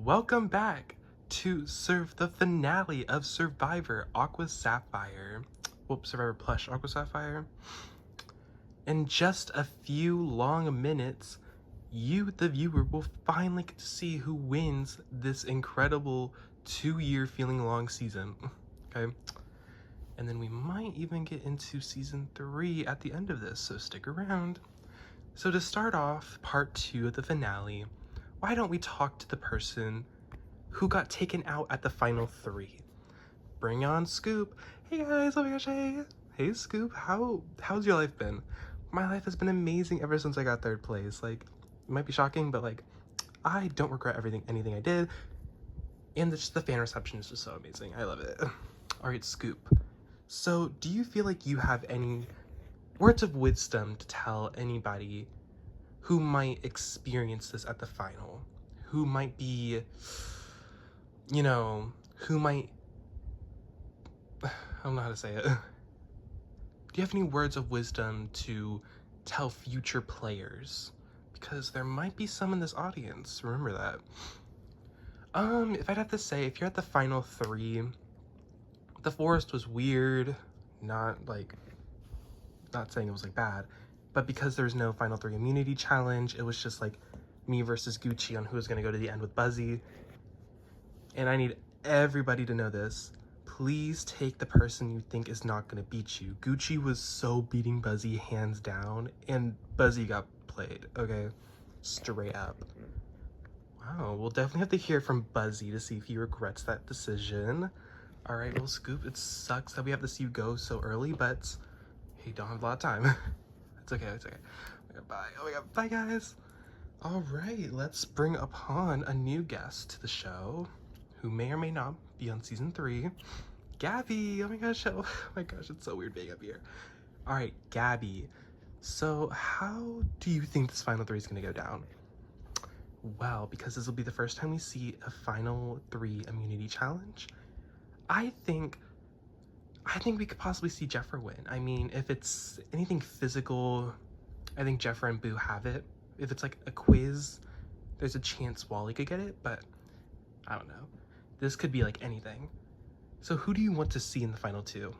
Welcome back to serve the finale of Survivor Aqua Sapphire. Survivor Plush Aqua Sapphire. In just a few long minutes, you, the viewer, will finally get to see who wins this incredible 2-year feeling long season. Okay? And then we might even get into season 3 at the end of this, so stick around. So to start off part 2 of the finale, why don't we talk to the person who got taken out at the final 3? Bring on Scoop. Hey guys, oh my gosh, hey. Hey Scoop, how's your life been? My life has been amazing ever since I got 3rd place. Like, it might be shocking, but like, I don't regret anything I did. And just the fan reception is just so amazing. I love it. All right, Scoop. So do you feel like you have any words of wisdom to tell anybody who might experience this at the final? Who might be, you know, who might, I don't know how to say it. Do you have any words of wisdom to tell future players? Because there might be some in this audience, remember that. If I'd have to say, if you're at the final 3, the forest was weird, not saying it was like bad, but because there's no final 3 immunity challenge, it was just like me versus Gucci on who was going to go to the end with Buzzy. And I need everybody to know this. Please take the person you think is not going to beat you. Gucci was so beating Buzzy hands down, and Buzzy got played, okay? Straight up. Wow, we'll definitely have to hear from Buzzy to see if he regrets that decision. All right, well, Scoop, it sucks that we have to see you go so early, but hey, don't have a lot of time. It's okay, it's okay. Oh my god, bye. Oh my god, bye, guys. All right, let's bring upon a new guest to the show who may or may not be on season 3. Gabby, oh my gosh, it's so weird being up here. All right, Gabby. So how do you think this final 3 is gonna go down? Well, because this will be the first time we see a final 3 immunity challenge, I think we could possibly see Jeffra win. I mean, if it's anything physical, I think Jeffra and Boo have it. If it's like a quiz, there's a chance Wally could get it, but I don't know. This could be like anything. So who do you want to see in the final 2?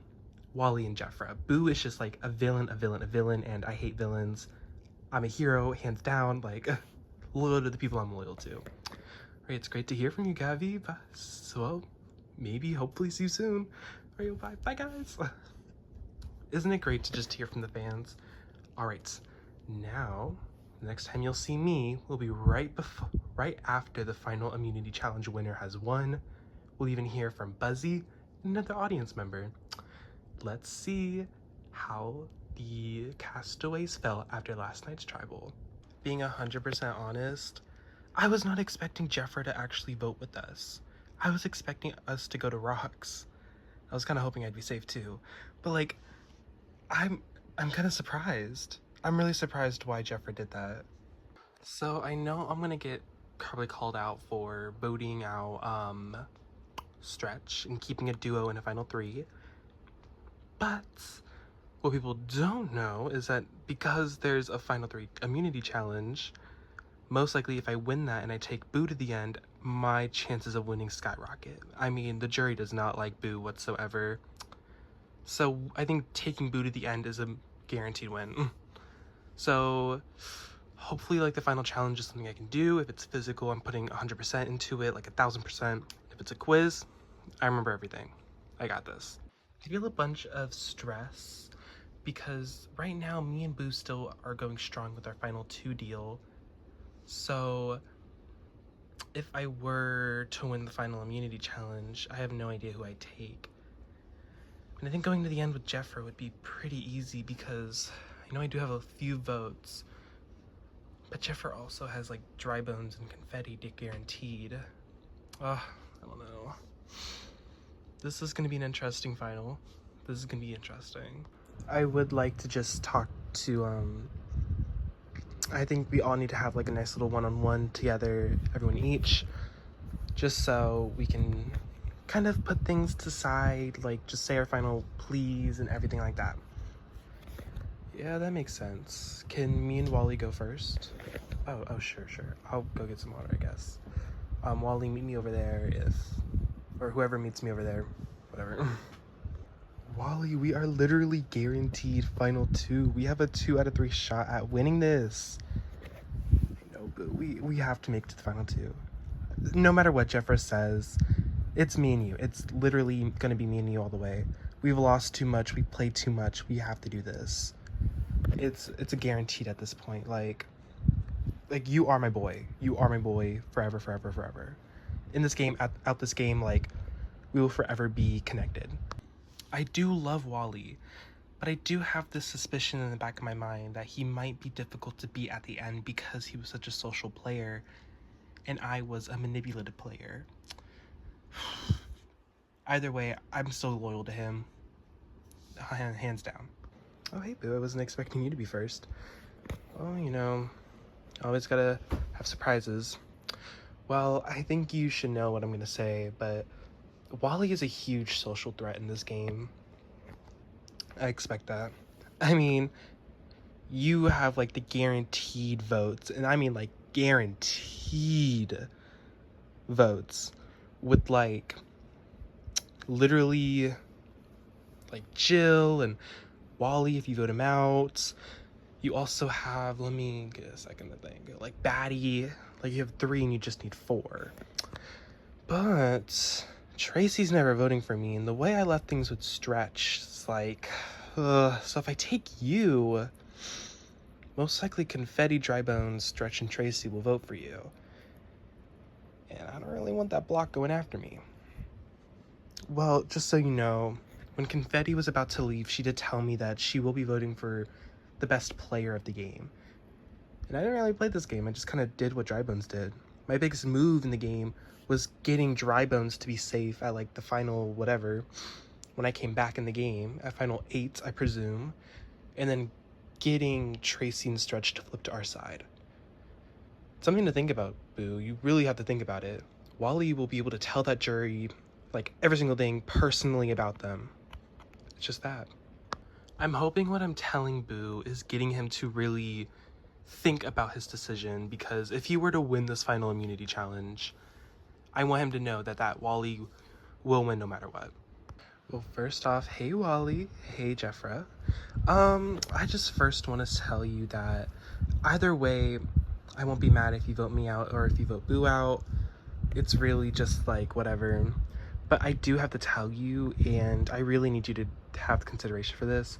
Wally and Jeffra. Boo is just like a villain, and I hate villains. I'm a hero, hands down, like loyal to the people I'm loyal to. Right, it's great to hear from you, Gabby. So maybe, hopefully see you soon. All right, bye guys. Isn't it great to just hear from the fans? All right, now the next time you'll see me will be right after the final immunity challenge winner has won. We'll even hear from Buzzy and another audience member. Let's see how the castaways felt after last night's tribal. Being 100% honest, I was not expecting Jeffra to actually vote with us. I was expecting us to go to Rocks. I was kind of hoping I'd be safe too, but like, I'm kind of surprised. I'm really surprised why Jeffra did that. So I know I'm gonna get probably called out for voting out Stretch and keeping a duo in a final 3, but what people don't know is that because there's a final 3 immunity challenge, most likely if I win that and I take Boo to the end, my chances of winning skyrocket. I mean, the jury does not like Boo whatsoever. So I think taking Boo to the end is a guaranteed win. So hopefully like the final challenge is something I can do. If it's physical, I'm putting 100% into it, like 1000%. If it's a quiz, I remember everything. I got this. I feel a bunch of stress because right now me and Boo still are going strong with our final 2 deal. So if I were to win the final immunity challenge, I have no idea who I'd take. And I think going to the end with Jeffra would be pretty easy because I know I do have a few votes, but Jeffra also has like dry bones and confetti guaranteed. I don't know. This is gonna be an interesting final. This is gonna be interesting. I would like to just talk to I think we all need to have like a nice little one-on-one together, everyone each, just so we can kind of put things to side, like just say our final please and everything like that. Yeah, that makes sense. Can me and Wally go first? Oh, sure. I'll go get some water, I guess. Wally, meet me over there or whoever meets me over there, whatever. Wally, we are literally guaranteed final 2. We have a 2 out of 3 shot at winning this. I know, but we have to make it to the final 2. No matter what Jeffra says, it's me and you. It's literally gonna be me and you all the way. We've lost too much. We played too much. We have to do this. It's a guaranteed at this point. Like you are my boy. You are my boy forever, forever, forever. In this game, out this game, like, we will forever be connected. I do love Wally, but I do have this suspicion in the back of my mind that he might be difficult to beat at the end because he was such a social player and I was a manipulative player. Either way, I'm still loyal to him. Hands down. Oh, hey, Boo, I wasn't expecting you to be first. Well, you know, always gotta have surprises. Well, I think you should know what I'm gonna say, but Wally is a huge social threat in this game. I expect that. I mean, you have like the guaranteed votes, and I mean like guaranteed votes with like literally like Jill and Wally if you vote him out. You also have, let me get a second to think, like Batty, like you have 3 and you just need 4. But Tracy's never voting for me, and the way I left things would stretch. It's like, so if I take you, most likely Confetti, Drybones, Stretch, and Tracy will vote for you. And I don't really want that block going after me. Well, just so you know, when Confetti was about to leave, she did tell me that she will be voting for the best player of the game. And I didn't really play this game, I just kind of did what Drybones did. My biggest move in the game was getting Drybones to be safe at like the final whatever, when I came back in the game, at final 8, I presume, and then getting Tracy and Stretch to flip to our side. Something to think about, Boo. You really have to think about it. Wally will be able to tell that jury, like, every single thing personally about them. It's just that. I'm hoping what I'm telling Boo is getting him to really think about his decision, because if he were to win this final immunity challenge, I want him to know that Wally will win no matter what. Well, first off, hey Wally, hey Jeffra. I just first want to tell you that either way, I won't be mad if you vote me out or if you vote Boo out. It's really just like whatever. But I do have to tell you, and I really need you to have consideration for this.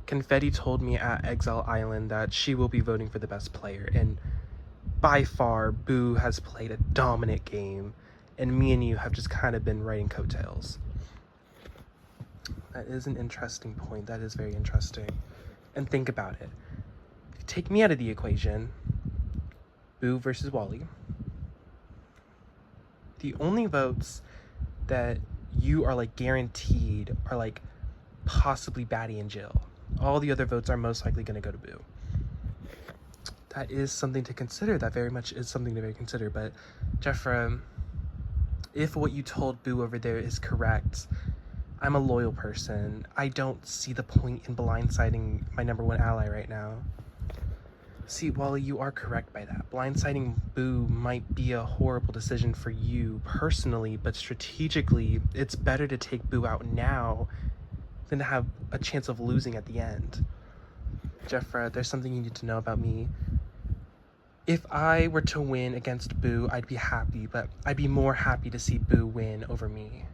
Confetti told me at Exile Island that she will be voting for the best player, and by far, Boo has played a dominant game, and me and you have just kind of been riding coattails. That is an interesting point. That is very interesting. And think about it. If you take me out of the equation, Boo versus Wally, the only votes that you are like guaranteed are like possibly Batty and Jill. All the other votes are most likely going to go to Boo. That is something to consider. That very much is something to consider. But Jeffra, if what you told Boo over there is correct, I'm a loyal person. I don't see the point in blindsiding my #1 ally right now. See, Wally, you are correct by that. Blindsiding Boo might be a horrible decision for you personally, but strategically, it's better to take Boo out now than to have a chance of losing at the end. Jeffra, there's something you need to know about me. If I were to win against Boo, I'd be happy, but I'd be more happy to see Boo win over me.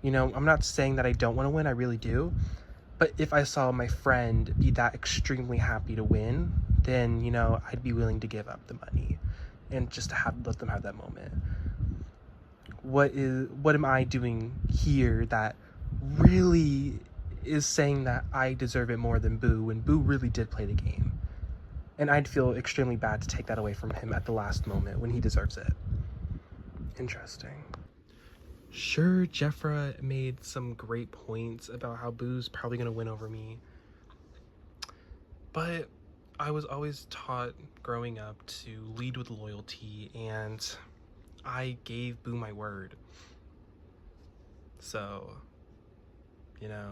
You know, I'm not saying that I don't want to win, I really do. But if I saw my friend be that extremely happy to win, then, you know, I'd be willing to give up the money and just to let them have that moment. What am I doing here that really is saying that I deserve it more than Boo, when Boo really did play the game? And I'd feel extremely bad to take that away from him at the last moment when he deserves it. Interesting. Sure, Jeffra made some great points about how Boo's probably going to win over me. But I was always taught growing up to lead with loyalty, and I gave Boo my word. So, you know,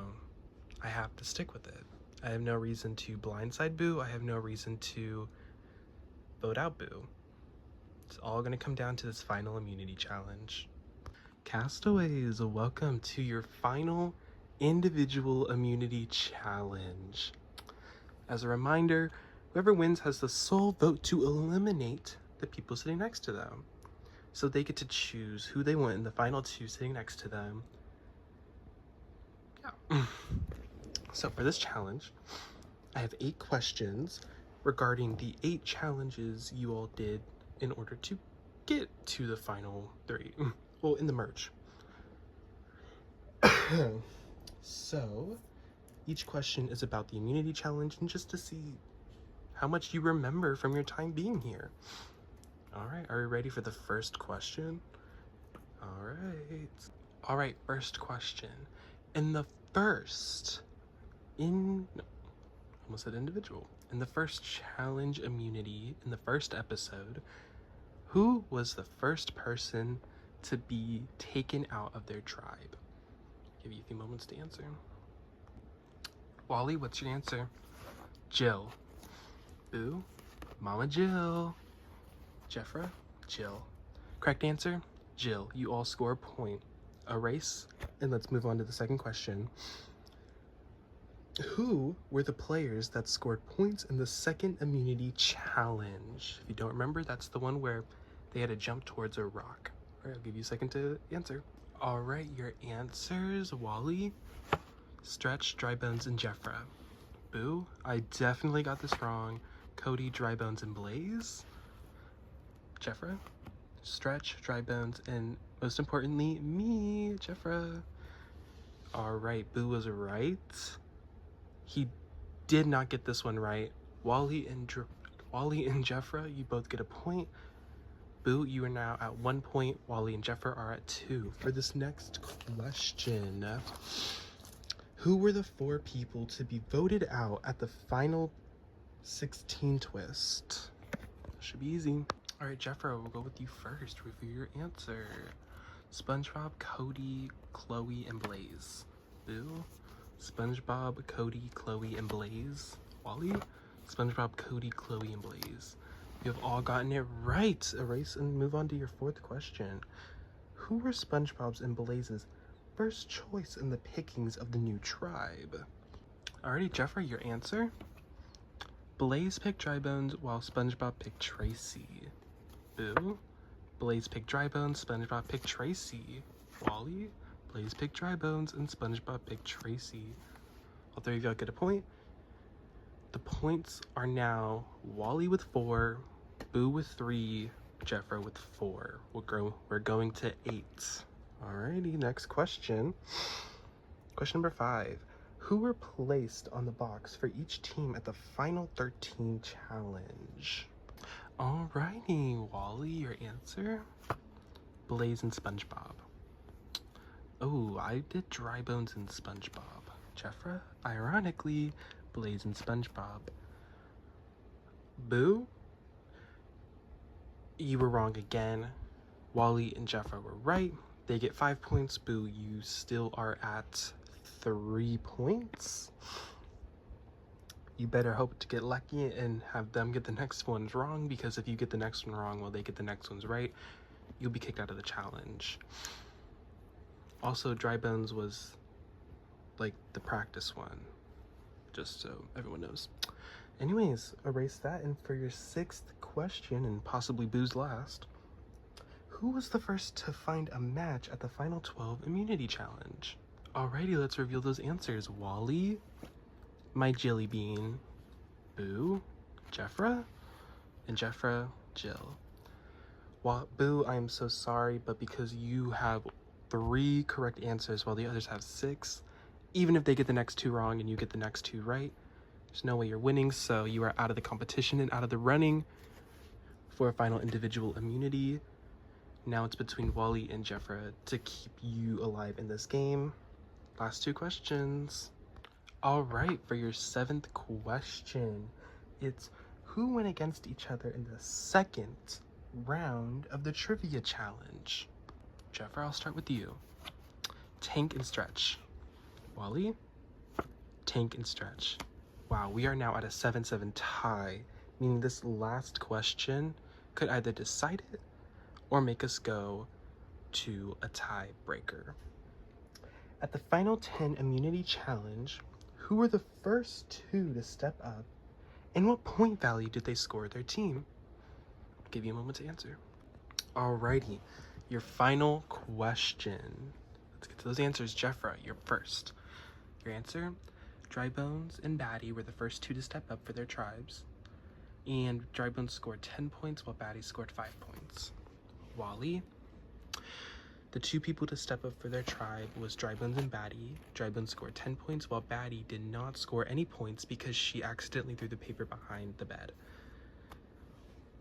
I have to stick with it. I have no reason to blindside Boo. I have no reason to vote out Boo. It's all gonna come down to this final immunity challenge. Castaways, welcome to your final individual immunity challenge. As a reminder, whoever wins has the sole vote to eliminate the people sitting next to them. So they get to choose who they want in the final two sitting next to them. Yeah. So for this challenge, I have 8 questions regarding the 8 challenges you all did in order to get to the final 3. Well, in the merge. So, each question is about the immunity challenge and just to see how much you remember from your time being here. Alright, are you ready for the first question? Alright, first question. In the first challenge immunity in the first episode, who was the first person to be taken out of their tribe? Give you a few moments to answer. Wally, what's your answer? Jill. Boo? Mama Jill. Jeffra? Jill. Correct answer? Jill. You all score a point. Erase, and let's move on to the second question. Who were the players that scored points in the second immunity challenge? If you don't remember, that's the one where they had to jump towards a rock. All right, I'll give you a second to answer. All right, your answers, Wally, Stretch, Drybones, and Jeffra. Boo, I definitely got this wrong. Cody, Drybones, and Blaze. Jeffra, Stretch, Drybones, and most importantly, me, Jeffra. All right, Boo was right. He did not get this one right. Wally and Jeffra, you both get a point. Boo, you are now at 1 point. Wally and Jeffra are at 2. For this next question, who were the 4 people to be voted out at the final 16 twist? Should be easy. All right, Jeffra, we'll go with you first. Review your answer. SpongeBob, Cody, Chloe, and Blaze. Boo, SpongeBob, Cody, Chloe, and Blaze. Wally, SpongeBob, Cody, Chloe, and Blaze. You have all gotten it right. Erase and move on to your 4th question. Who were SpongeBob's and Blaze's first choice in the pickings of the new tribe? Alrighty, Jeffrey, your answer? Blaze picked Drybones while SpongeBob picked Tracy. Boo. Blaze picked Drybones, SpongeBob picked Tracy. Wally. Blaze picked Drybones and SpongeBob picked Tracy. All 3 of y'all get a point. The points are now Wally with 4, Boo with 3, Jeffra with 4. We're going to 8. Alrighty, next question. Question number 5. Who were placed on the box for each team at the final 13 challenge? Alrighty, Wally, your answer? Blaze and SpongeBob. Oh, I did Drybones and SpongeBob. Jeffra, ironically, Blaze and SpongeBob. Boo, you were wrong again. Wally and Jeffra were right. They get 5 points. Boo, you still are at 3 points. You better hope to get lucky and have them get the next ones wrong, because if you get the next one wrong while they get the next ones right, you'll be kicked out of the challenge. Also, Drybones was like the practice one, just so everyone knows. Anyways, erase that, and for your 6th question, and possibly Boo's last, who was the first to find a match at the final 12 immunity challenge? Alrighty, let's reveal those answers. Wally, my jelly bean. Boo, Jeffra, and Jeffra, Jill. Boo, I am so sorry, but because you have 3 correct answers while the others have 6, even if they get the next 2 wrong and you get the next 2 right, there's no way you're winning, so you are out of the competition and out of the running for a final individual immunity. Now it's between Wally and Jeffra to keep you alive in this game. Last 2 questions. All right, for your 7th question, it's who went against each other in the 2nd round of the trivia challenge? Jeffra, I'll start with you. Tank and Stretch. Wally? Tank and Stretch. Wow, we are now at a 7-7 tie, meaning this last question could either decide it or make us go to a tiebreaker. At the final 10 immunity challenge, who were the first 2 to step up, and what point value did they score their team? I'll give you a moment to answer. Alrighty, your final question. Let's get to those answers. Jeffra, you're first. Your answer: Dry Bones and Batty were the first 2 to step up for their tribes, and Dry Bones scored 10 points while Batty scored 5 points. Wally, the 2 people to step up for their tribe was Dry Bones and Batty. Dry Bones scored 10 points while Batty did not score any points because she accidentally threw the paper behind the bed.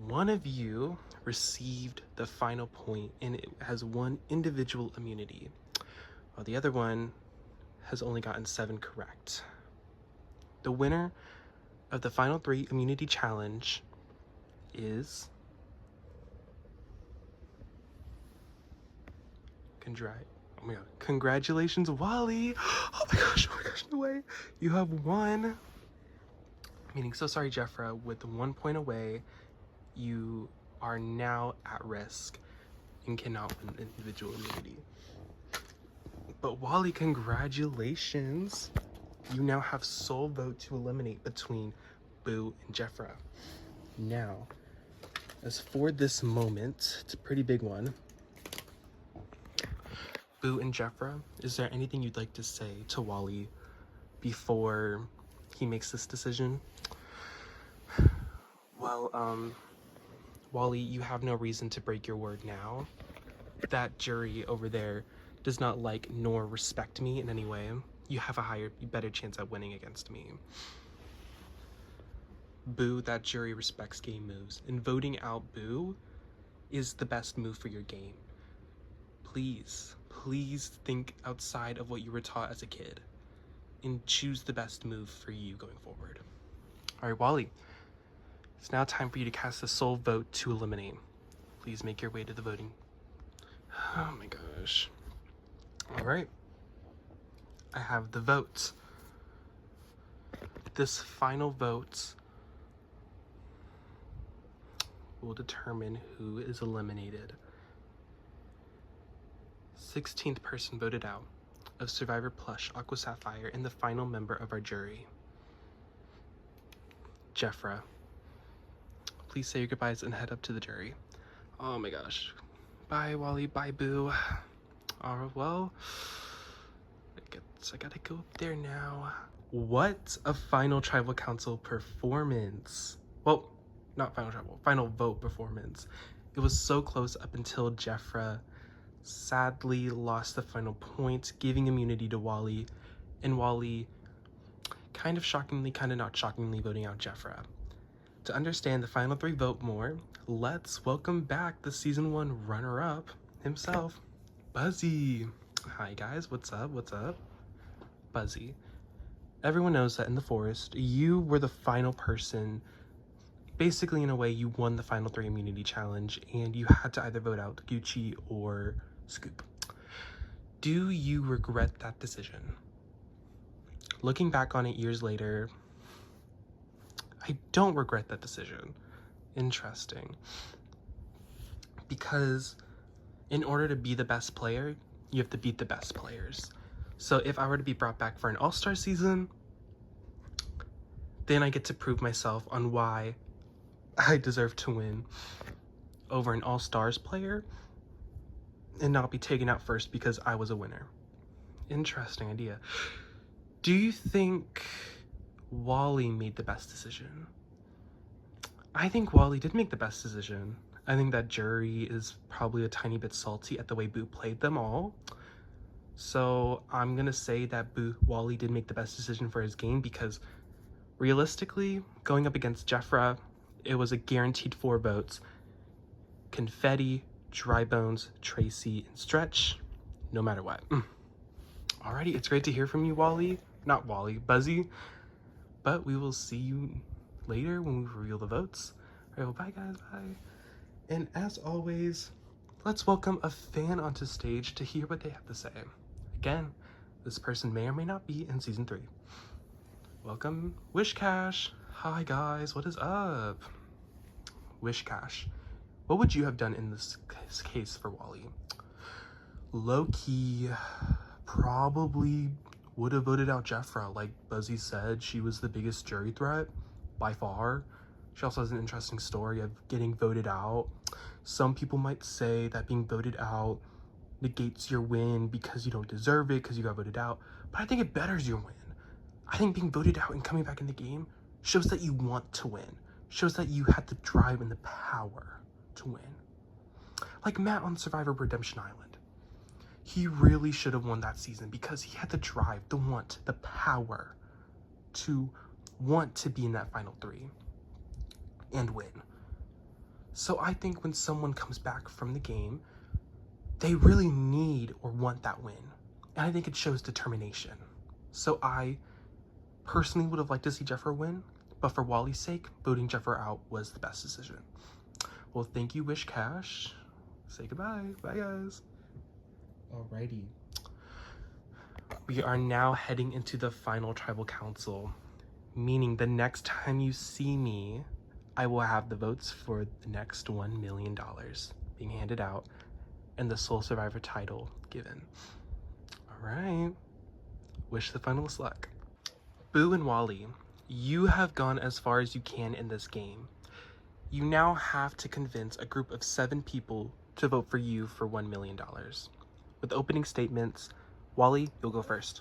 One of you received the final point and it has 1 individual immunity, while the other one has only gotten 7 correct. The winner of the final 3 immunity challenge is oh my god, congratulations, Wally. Oh my gosh, no way. You have won. Meaning, so sorry, Jeffra, with 1 point away, you are now at risk and cannot win individual immunity. But Wally, congratulations. You now have sole vote to eliminate between Boo and Jeffra. Now, as for this moment, it's a pretty big one. Boo and Jeffra, is there anything you'd like to say to Wally before he makes this decision? Well, Wally, you have no reason to break your word now. That jury over there does not like nor respect me in any way. You have a better chance at winning against me. Boo, that jury respects game moves, and voting out Boo is the best move for your game. Please think outside of what you were taught as a kid and choose the best move for you going forward. All right, Wally, it's now time for you to cast the sole vote to eliminate. Please make your way to the voting. Oh my gosh. All right, I have the votes. This final vote will determine who is eliminated. 16th person voted out of Survivor Plush Aqua Sapphire and the final member of our jury, Jeffra. Please say your goodbyes and head up to the jury. Oh my gosh. Bye, Wally. Bye, Boo. Well, I guess I gotta go up there now. What a final tribal council performance. Well, not final tribal, final vote performance. It was so close up until Jeffra sadly lost the final point, giving immunity to Wally, and Wally kind of shockingly, kind of not shockingly voting out Jeffra. To understand the final 3 vote more, let's welcome back the season 1 runner-up himself, Buzzy. Hi guys, what's up, Buzzy. Everyone knows that in the forest, you were the final person. Basically, in a way, you won the final 3 immunity challenge, and you had to either vote out Gucci or Scoop. Do you regret that decision? Looking back on it years later, I don't regret that decision. Interesting. Because in order to be the best player, you have to beat the best players. So if I were to be brought back for an all-star season, then I get to prove myself on why I deserve to win over an all-stars player and not be taken out first because I was a winner. Interesting idea. Do you think Wally made the best decision? I think Wally did make the best decision. I think that jury is probably a tiny bit salty at the way Boo played them all. So I'm gonna say that Wally did make the best decision for his game, because realistically, going up against Jeffra, it was a guaranteed 4 votes. Confetti, Dry Bones, Tracy, and Stretch, no matter what. Alrighty, it's great to hear from you, Wally. Not Wally, Buzzy. But we will see you later when we reveal the votes. Alright, well, bye guys, bye. And as always, let's welcome a fan onto stage to hear what they have to say. Again, this person may or may not be in season 3. Welcome, Wishcash. Hi guys, what is up? Wishcash, What would you have done in this case for Wally? Low-key, probably would have voted out Jeffra. Like Buzzy said, she was the biggest jury threat by far. She also has an interesting story of getting voted out. Some people might say that being voted out negates your win because you don't deserve it because you got voted out, but I think it betters your win. I think being voted out and coming back in the game shows that you want to win, shows that you had the drive and the power to win. Like Matt on Survivor Redemption Island. He really should have won that season because he had the drive, the want, the power to want to be in that final 3 and win. So I think when someone comes back from the game, they really need or want that win. And I think it shows determination. So I personally would have liked to see Jeffra win, but for Wally's sake, voting Jeffra out was the best decision. Well, thank you, Wish Cash. Say goodbye. Bye, guys. Alrighty. We are now heading into the final tribal council, meaning the next time you see me, I will have the votes for the next $1 million being handed out and the sole survivor title given. Alright. Wish the finalists luck. Boo and Wally, you have gone as far as you can in this game. You now have to convince a group of 7 people to vote for you for $1 million. With opening statements, Wally, you'll go first.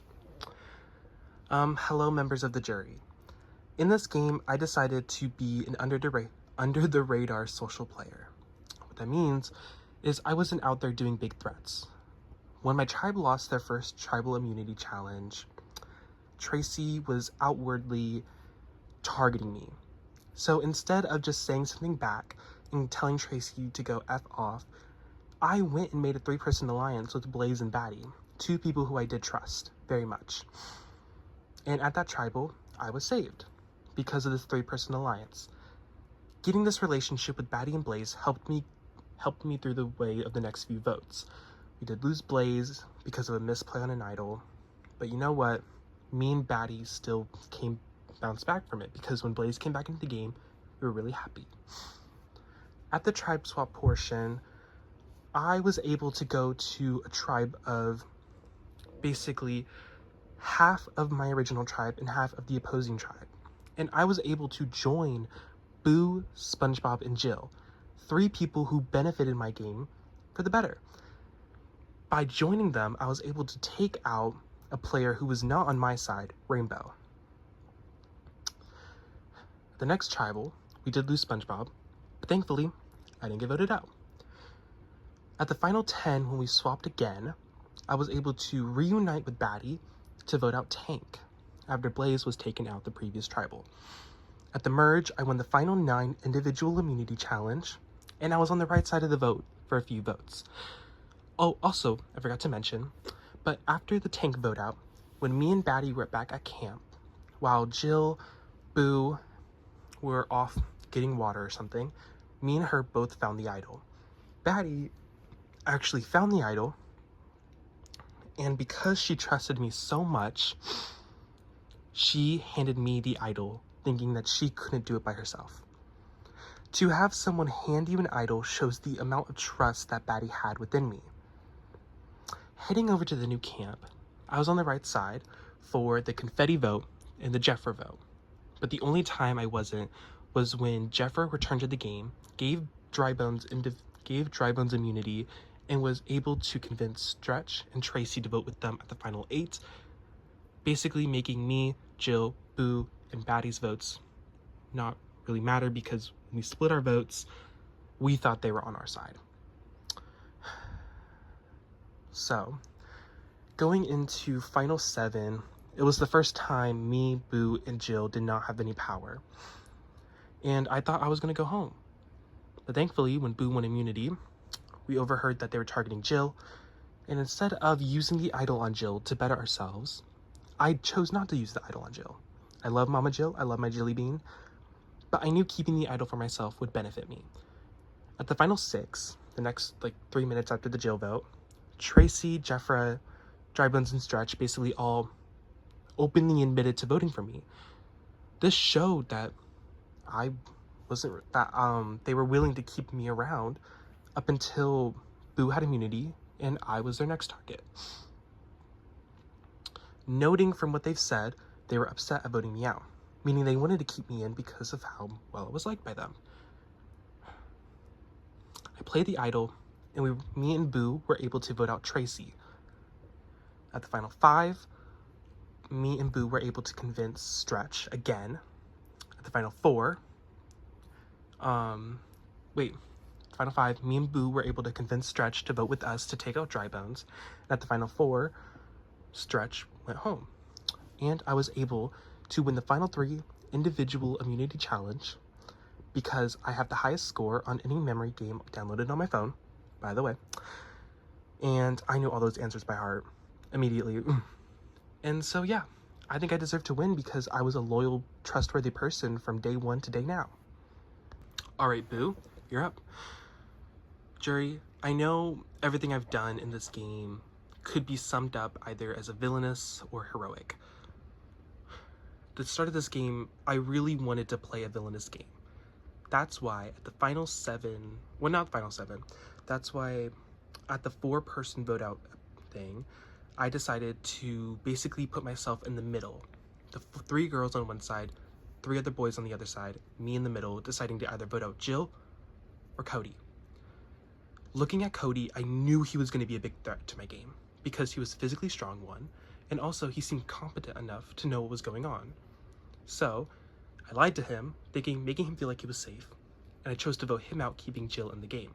Hello, members of the jury. In this game, I decided to be an under the radar social player. What that means is I wasn't out there doing big threats. When my tribe lost their first tribal immunity challenge, Tracy was outwardly targeting me. So instead of just saying something back and telling Tracy to go F off, I went and made a 3-person alliance with Blaze and Batty, 2 people who I did trust very much. And at that tribal, I was saved because of this 3-person alliance. Getting this relationship with Batty and Blaze helped me through the way of the next few votes. We did lose Blaze because of a misplay on an idol, but you know what? Me and Batty still bounced back from it because when Blaze came back into the game, we were really happy. At the tribe swap portion, I was able to go to a tribe of basically half of my original tribe and half of the opposing tribe. And I was able to join Boo, SpongeBob, and Jill, 3 people who benefited my game for the better. By joining them, I was able to take out a player who was not on my side, Rainbow. The next tribal, we did lose SpongeBob, but thankfully, I didn't get voted out. At the final 10, when we swapped again, I was able to reunite with Batty to vote out Tank, after Blaze was taken out the previous tribal. At the merge, I won the final 9 individual immunity challenge, and I was on the right side of the vote for a few votes. Oh, also, I forgot to mention, but after the Tank vote out, when me and Batty were back at camp, while Jill, Boo were off getting water or something, me and her both found the idol. Batty actually found the idol, and because she trusted me so much, she handed me the idol, thinking that she couldn't do it by herself. To have someone hand you an idol shows the amount of trust that Batty had within me. Heading over to the new camp, I was on the right side for the confetti vote and the Jeffra vote. But the only time I wasn't was when Jeffra returned to the game, gave Dry Bones immunity, and was able to convince Stretch and Tracy to vote with them at the final 8, basically making me, Jill, Boo, and Batty's votes not really matter because when we split our votes, we thought they were on our side. So, going into final 7, it was the first time me, Boo, and Jill did not have any power. And I thought I was going to go home. But thankfully, when Boo won immunity, we overheard that they were targeting Jill, and instead of using the idol on Jill to better ourselves, I chose not to use the idol on Jill. I love Mama Jill, I love my Jilly Bean, but I knew keeping the idol for myself would benefit me. At the final 6, the next 3 minutes after the Jill vote, Tracy, Jeffra, Dry Bones, and Stretch basically all openly admitted to voting for me. This showed that I wasn't that they were willing to keep me around up until Boo had immunity and I was their next target. Noting from what they've said, they were upset at voting me out, meaning they wanted to keep me in because of how well it was liked by them. I played the idol, and me and Boo were able to vote out Tracy. At the final 5, me and Boo were able to convince Stretch again. At the final 4, final 5, me and Boo were able to convince Stretch to vote with us to take out Dry Bones. And at the final 4, Stretch went home. And I was able to win the final 3 individual immunity challenge because I have the highest score on any memory game downloaded on my phone, by the way. And I knew all those answers by heart immediately. And so, yeah, I think I deserve to win because I was a loyal, trustworthy person from day 1 to day now. All right, Boo, you're up. Jury, I know everything I've done in this game could be summed up either as a villainous or heroic. At the start of this game, I really wanted to play a villainous game. That's why at the final 7, well, not the final 7, that's why at the 4-person vote out thing, I decided to basically put myself in the middle. The 3 girls on one side, 3 other boys on the other side, me in the middle, deciding to either vote out Jill or Cody. Looking at Cody, I knew he was going to be a big threat to my game because he was physically strong, one, and also he seemed competent enough to know what was going on. So I lied to him, making him feel like he was safe, and I chose to vote him out, keeping Jill in the game.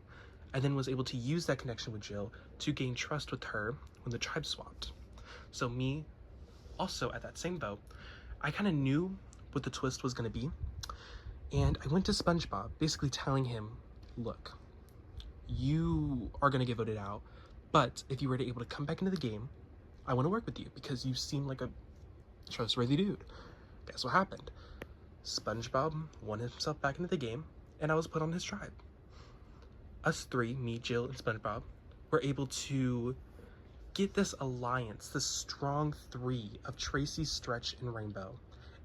I then was able to use that connection with Jill to gain trust with her when the tribe swapped. So me, also at that same vote, I kind of knew what the twist was going to be, and I went to SpongeBob, basically telling him, look, you are going to get voted out, but if you were able to come back into the game, I want to work with you because you seem like a trustworthy dude. Guess what happened? SpongeBob won himself back into the game, and I was put on his tribe. Us 3, me, Jill, and SpongeBob, were able to get this alliance, this strong 3 of Tracy, Stretch, and Rainbow,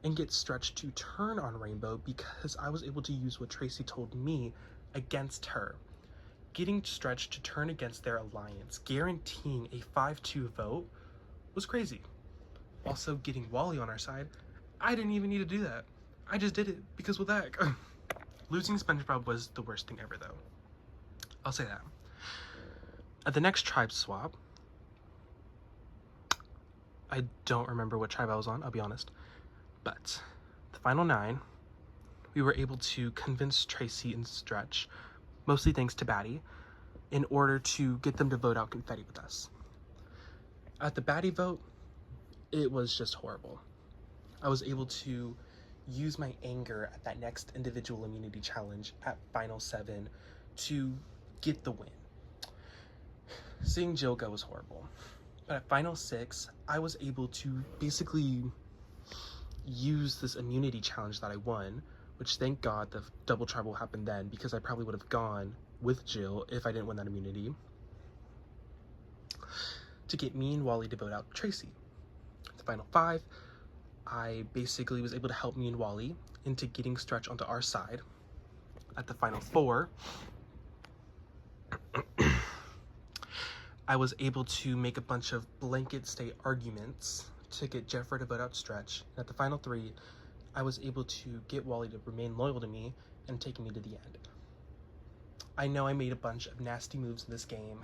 and get Stretch to turn on Rainbow because I was able to use what Tracy told me against her. Getting Stretch to turn against their alliance, guaranteeing a 5-2 vote, was crazy. Also, getting Wally on our side, I didn't even need to do that. I just did it because what the heck? Losing SpongeBob was the worst thing ever, though. I'll say that. At the next tribe swap, I don't remember what tribe I was on, I'll be honest. But the final 9, we were able to convince Tracy and Stretch, mostly thanks to Batty, in order to get them to vote out Confetti with us. At the Batty vote, it was just horrible. I was able to use my anger at that next individual immunity challenge at final 7 to get the win. Seeing Jill go was horrible. But at final 6, I was able to basically use this immunity challenge that I won, which thank God the double tribal happened then because I probably would have gone with Jill if I didn't win that immunity, to get me and Wally to vote out Tracy. At the final 5, I basically was able to help me and Wally into getting Stretch onto our side. At the final 4, I was able to make a bunch of blanket state arguments to get Jeffrey to vote out Stretch. And at the final 3, I was able to get Wally to remain loyal to me and take me to the end. I know I made a bunch of nasty moves in this game,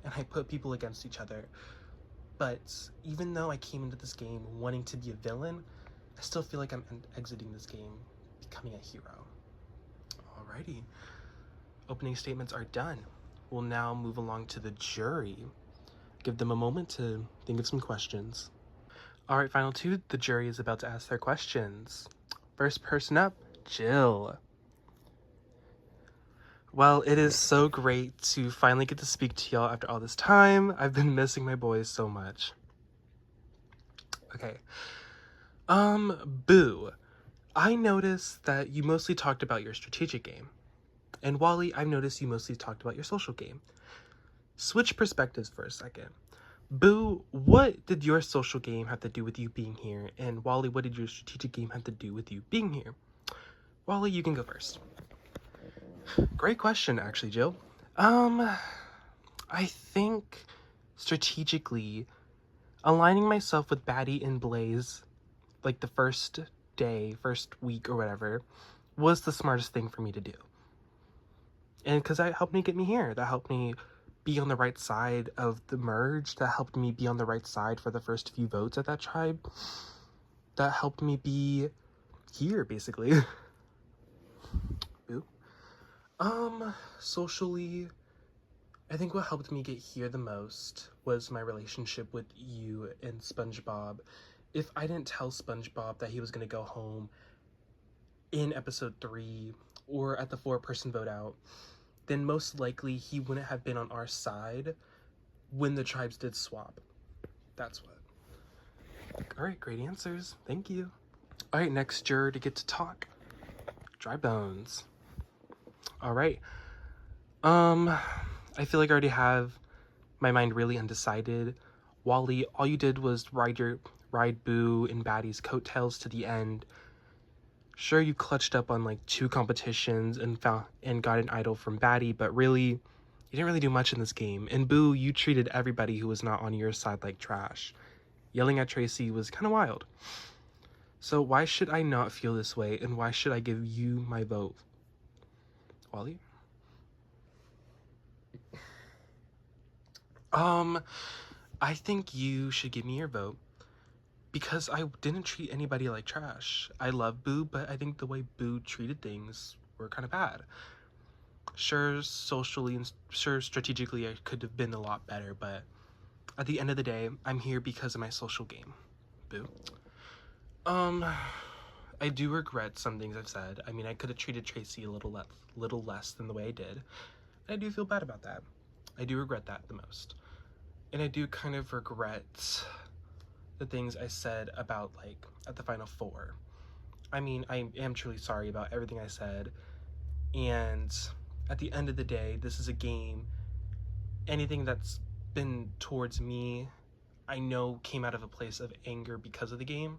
and I put people against each other, but even though I came into this game wanting to be a villain, I still feel like I'm exiting this game becoming a hero. Alrighty, opening statements are done. We'll now move along to the jury. Give them a moment to think of some questions. Alright, final 2, the jury is about to ask their questions. First person up, Jill. Well, it is so great to finally get to speak to y'all after all this time. I've been missing my boys so much. Okay. Boo. I noticed that you mostly talked about your strategic game. And Wally, I've noticed you mostly talked about your social game. Switch perspectives for a second. Boo, what did your social game have to do with you being here? And Wally, what did your strategic game have to do with you being here? Wally, you can go first. Great question, actually, Jill. I think strategically aligning myself with Batty and Blaze, like the first day, first week or whatever, was the smartest thing for me to do. And because that helped me get me here. That helped me be on the right side of the merge. That helped me be on the right side for the first few votes at that tribe. That helped me be here, basically. Boo. Socially, I think what helped me get here the most was my relationship with you and SpongeBob. If I didn't tell SpongeBob that he was going to go home in episode 3 or at the 4-person vote out, then most likely he wouldn't have been on our side when the tribes did swap. That's what. All right, great answers. Thank you. All right, next juror to get to talk. Dry Bones. All right. I feel like I already have my mind really undecided. Wally, all you did was ride Boo and Batty's coattails to the end. Sure, you clutched up on like 2 competitions and got an idol from Batty, but really, you didn't really do much in this game. And Boo, you treated everybody who was not on your side like trash. Yelling at Tracy was kind of wild. So why should I not feel this way, and why should I give you my vote? Wally? I think you should give me your vote because I didn't treat anybody like trash. I love Boo, but I think the way Boo treated things were kind of bad. Sure, socially and sure, strategically, I could have been a lot better, but at the end of the day, I'm here because of my social game. Boo. I do regret some things I've said. I mean, I could have treated Tracy a little less than the way I did. And I do feel bad about that. I do regret that the most. And I do kind of regret the things I said about, like, at the final 4. I mean, I am truly sorry about everything I said. And at the end of the day, this is a game. Anything that's been towards me, I know came out of a place of anger because of the game.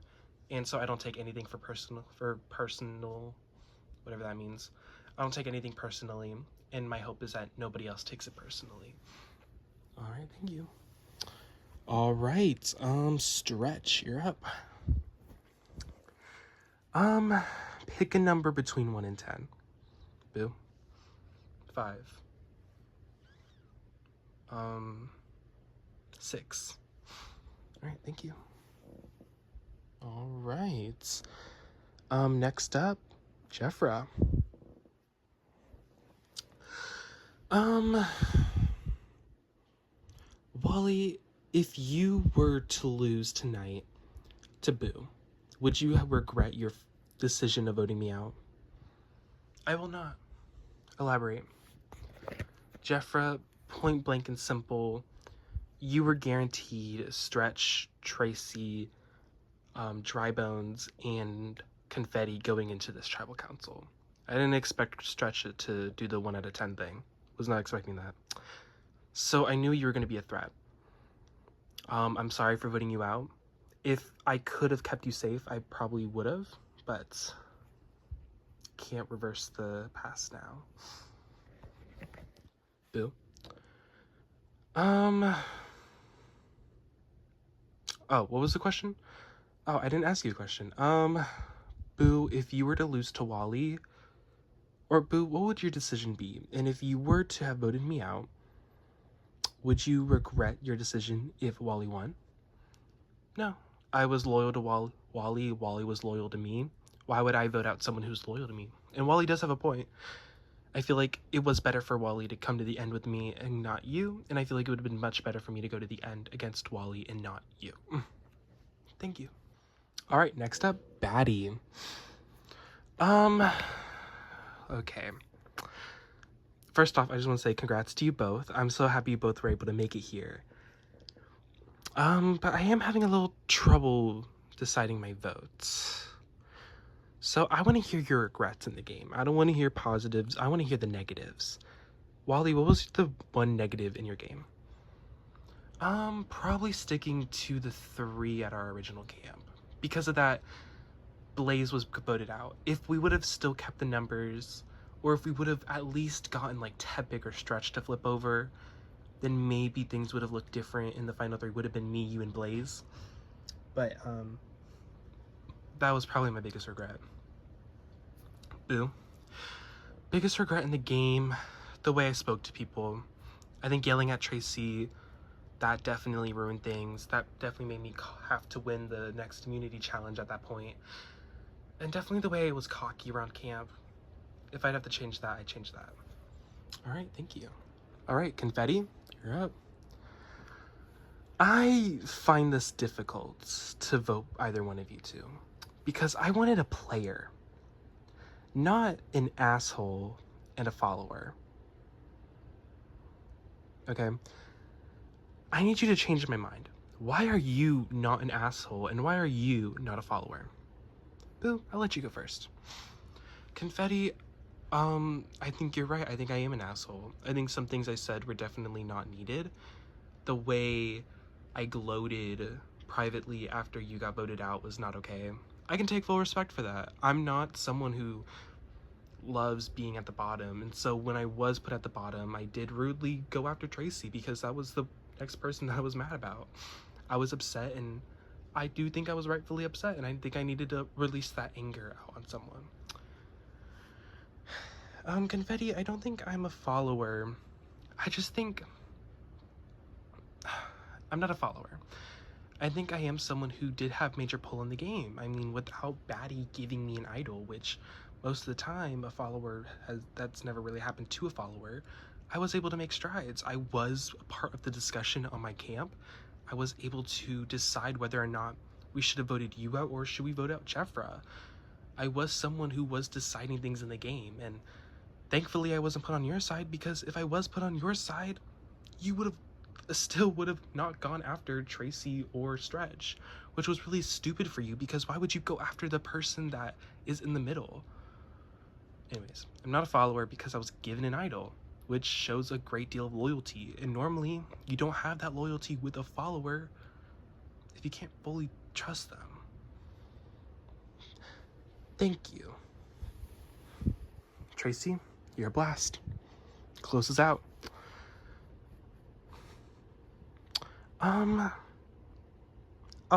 And so I don't take anything for personal, whatever that means. I don't take anything personally. And my hope is that nobody else takes it personally. All right, thank you. All right, Stretch, you're up. Pick a number between 1 and 10. Boo. 5. 6. All right, thank you. All right. Next up, Jeffra. Wally, if you were to lose tonight to Boo, would you regret your decision of voting me out? I will not. Elaborate. Jeffra, point blank and simple, you were guaranteed Stretch, Tracy, Dry Bones, and Confetti going into this tribal council. I didn't expect Stretch to do the 1 out of 10 thing. Was not expecting that. So I knew you were going to be a threat. I'm sorry for voting you out. If I could have kept you safe, I probably would have, but can't reverse the past now. Boo. Oh, what was the question? Oh, I didn't ask you a question. Boo, if you were to lose to Wally, or Boo, what would your decision be? And if you were to have voted me out, would you regret your decision if Wally won? No. I was loyal to Wally. Wally was loyal to me. Why would I vote out someone who's loyal to me? And Wally does have a point. I feel like it was better for Wally to come to the end with me and not you. And I feel like it would have been much better for me to go to the end against Wally and not you. Thank you. All right, next up, Batty. Okay. First off, I just want to say congrats to you both. I'm so happy you both were able to make it here. But I am having a little trouble deciding my votes. So I want to hear your regrets in the game. I don't want to hear positives. I want to hear the negatives. Wally, what was the 1 negative in your game? Probably sticking to the 3 at our original camp. Because of that, Blaze was voted out. If we would have still kept the numbers, or if we would have at least gotten like Tepic or Stretch to flip over, then maybe things would have looked different in the final three. Would have been me, you, and Blaze. But that was probably my biggest regret. Boo. Biggest regret in the game, the way I spoke to people. I think yelling at Tracy, that definitely ruined things. That definitely made me have to win the next immunity challenge at that point. And definitely the way I was cocky around camp. If I'd have to change that, I'd change that. All right, thank you. All right, Confetti, you're up. I find this difficult to vote either one of you two because I wanted a player, not an asshole and a follower. Okay? I need you to change my mind. Why are you not an asshole and why are you not a follower? Boo, I'll let you go first. Confetti, I think you're right. I think I am an asshole. I think some things I said were definitely not needed. The way I gloated privately after you got voted out was not okay. I can take full respect for that. I'm not someone who loves being at the bottom, and so when I was put at the bottom, I did rudely go after Tracy because that was the next person that I was mad about. I was upset, and I do think I was rightfully upset, and I think I needed to release that anger out on someone. Confetti, I don't think I'm a follower. I just think I'm not a follower. I think I am someone who did have major pull in the game. I mean, without Batty giving me an idol, which most of the time a follower that's never really happened to a follower, I was able to make strides. I was a part of the discussion on my camp. I was able to decide whether or not we should have voted you out or should we vote out Jeffra. I was someone who was deciding things in the game, and thankfully I wasn't put on your side, because if I was put on your side, you would have not gone after Tracy or Stretch, which was really stupid for you, because why would you go after the person that is in the middle? Anyways, I'm not a follower because I was given an idol, which shows a great deal of loyalty, and normally you don't have that loyalty with a follower if you can't fully trust them. Thank you. Tracy, you're a blast. Close us out. I'll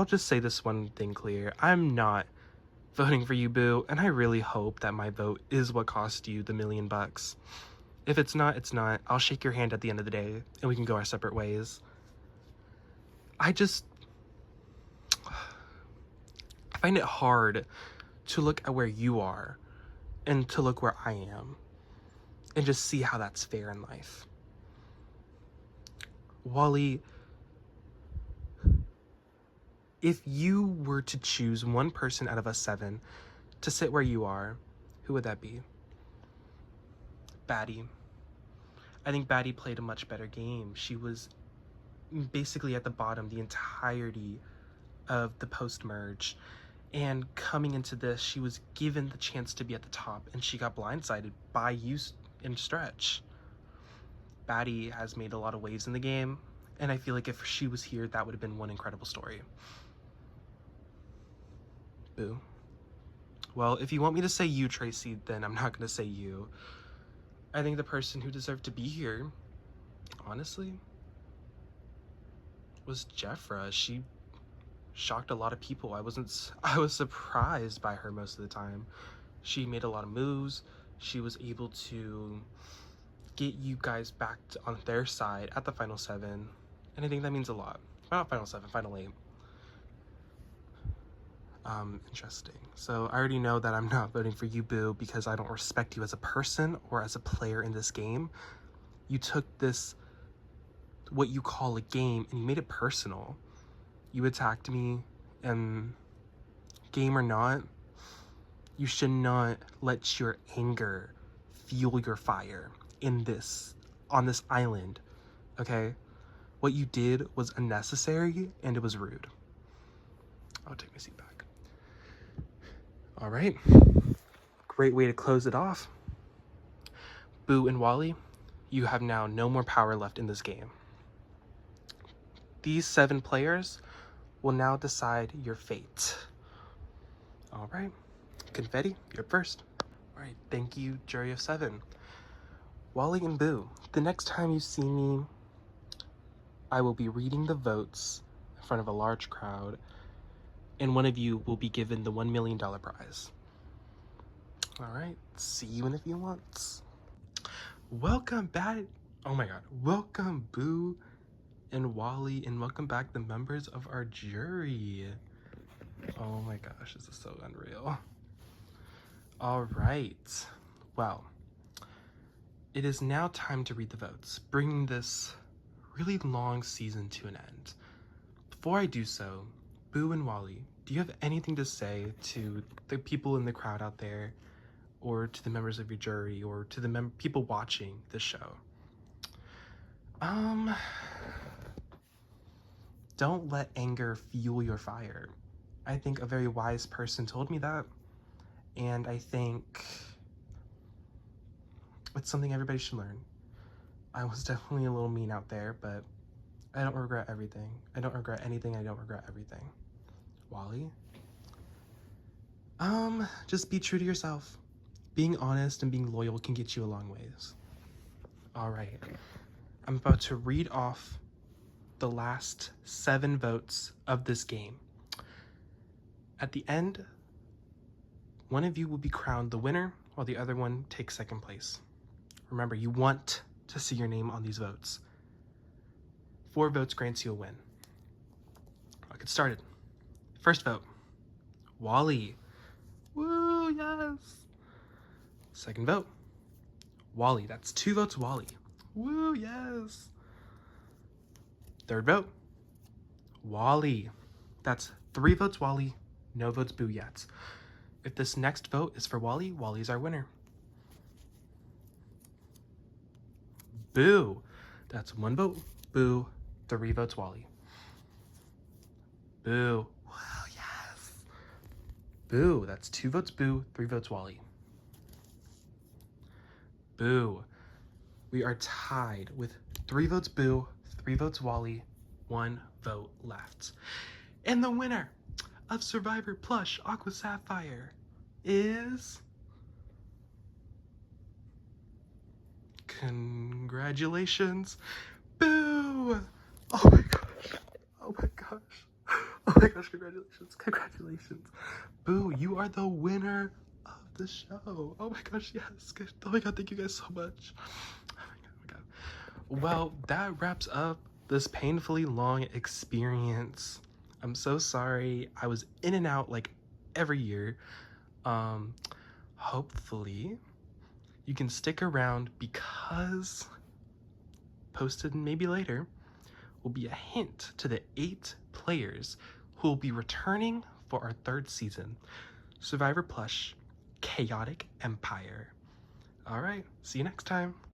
just say this one thing clear. I'm not voting for you, Boo, and I really hope that my vote is what cost you the $1 million. If it's not, it's not. I'll shake your hand at the end of the day, and we can go our separate ways. I find it hard to look at where you are and to look where I am and just see how that's fair in life. Wally, if you were to choose one person out of us 7 to sit where you are, who would that be? Batty. I think Batty played a much better game. She was basically at the bottom the entirety of the post-merge. And coming into this, she was given the chance to be at the top, and she got blindsided by you and Stretch. Batty has made a lot of waves in the game, and I feel like if she was here, that would have been one incredible story. Boo. Well, if you want me to say you, Tracy, then I'm not going to say you. I think the person who deserved to be here, honestly, was Jeffra. She shocked a lot of people. I was surprised by her most of the time. She made a lot of moves. She was able to get you guys back on their side at the final 7. And I think that means a lot. Not final 7, final 8. Interesting. So I already know that I'm not voting for you, Boo, because I don't respect you as a person or as a player in this game. You took this, what you call a game, and you made it personal. You attacked me, and game or not, you should not let your anger fuel your fire on this island, okay? What you did was unnecessary, and it was rude. I'll take my seat back. All right, great way to close it off. Boo and Wally, you have now no more power left in this game. These 7 players will now decide your fate. All right. Confetti, you're first. All right, thank you, jury of 7. Wally and Boo, the next time you see me, I will be reading the votes in front of a large crowd, and one of you will be given the $1 million prize. All right, see you in a few months. Welcome back. Oh my God, welcome Boo and Wally, and welcome back the members of our jury. Oh my gosh, this is so unreal. All right, well, it is now time to read the votes, bringing this really long season to an end. Before I do so, Boo and Wally, do you have anything to say to the people in the crowd out there, or to the members of your jury, or to the people watching the show? Don't let anger fuel your fire. I think a very wise person told me that, and I think it's something everybody should learn. I was definitely a little mean out there, but I don't regret everything. I don't regret anything. I don't regret everything. Wally? Just be true to yourself. Being honest and being loyal can get you a long ways. All right. I'm about to read off the last 7 votes of this game. At the end, one of you will be crowned the winner while the other one takes second place. Remember, you want to see your name on these votes. 4 votes grants you a win. I'll get started. First vote, Wally. Woo, yes. Second vote, Wally. That's 2 votes, Wally. Woo, yes. Third vote, Wally. That's 3 votes, Wally. No votes, Boo yet. If this next vote is for Wally, Wally's our winner. Boo. That's 1 vote, Boo. 3 votes, Wally. Boo. Wow, yes. Boo. That's 2 votes, Boo. 3 votes, Wally. Boo. We are tied with 3 votes, Boo. 3 votes, Wally. 1 vote left. And the winner of Survivor Plush Aqua Sapphire is... Congratulations, Boo! Oh my gosh. Oh my gosh. Oh my gosh, congratulations. Congratulations. Boo, you are the winner of the show. Oh my gosh, yes. Oh my God, thank you guys so much. Oh my God. Well, that wraps up this painfully long experience. I'm so sorry. I was in and out like every year. Hopefully you can stick around, because posted maybe later will be a hint to the 8 players who will be returning for our 3rd season, Survivor Plush Chaotic Empire. All right, see you next time.